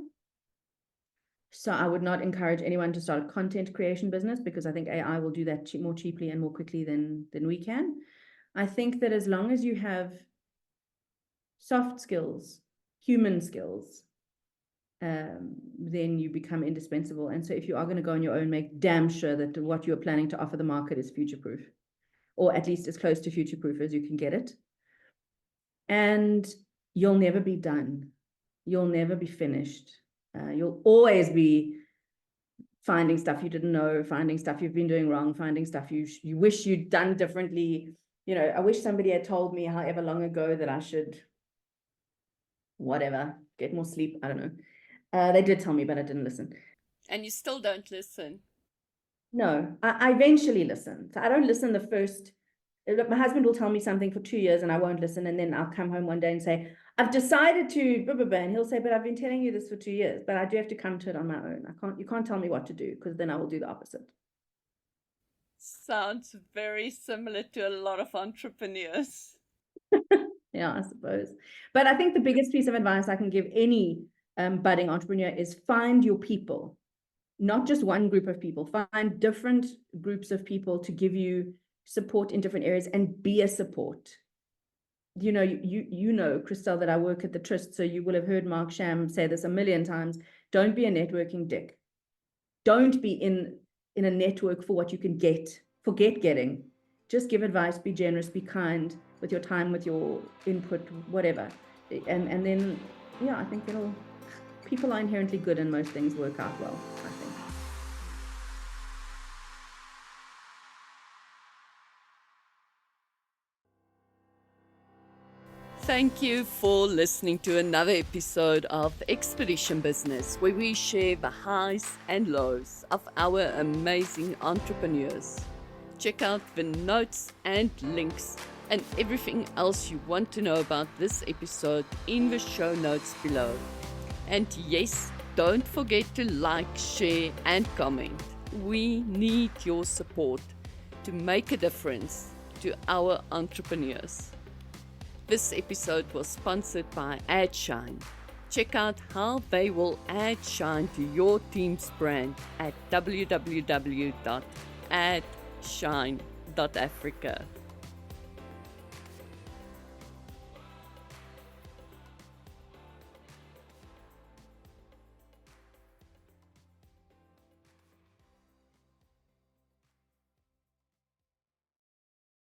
So I would not encourage anyone to start a content creation business, because I think AI will do that more cheaply and more quickly than we can. I think that as long as you have soft skills, human skills, then you become indispensable. And so if you are going to go on your own, make damn sure that what you're planning to offer the market is future-proof, or at least as close to future-proof as you can get it. And you'll never be done. You'll never be finished. You'll always be finding stuff you didn't know, finding stuff you've been doing wrong, finding stuff you wish you'd done differently. I wish somebody had told me however long ago that I should, whatever, get more sleep. I don't know. They did tell me, but I didn't listen. And you still don't listen? No, I eventually listen. So I don't listen the first. My husband will tell me something for 2 years and I won't listen. And then I'll come home one day and say, I've decided to, blah, blah, blah. And he'll say, but I've been telling you this for 2 years, but I do have to come to it on my own. You can't tell me what to do, because then I will do the opposite. Sounds very similar to a lot of entrepreneurs. Yeah, I suppose. But I think the biggest piece of advice I can give any budding entrepreneur is find your people, not just one group of people. Find different groups of people to give you support in different areas, and be a support. You know, Christelle, that I work at the Trust, so you will have heard Mark Sham say this a million times. Don't be a networking dick. Don't be in a network for what you can get. Forget getting. Just give advice, be generous, be kind with your time, with your input, whatever. And then, yeah, I think people are inherently good and most things work out well, I think. Thank you for listening to another episode of Expedition Business, where we share the highs and lows of our amazing entrepreneurs. Check out the notes and links and everything else you want to know about this episode in the show notes below. And yes, don't forget to like, share, and comment. We need your support to make a difference to our entrepreneurs. This episode was sponsored by AdShine. Check out how they will add shine to your team's brand at www.adshine.africa.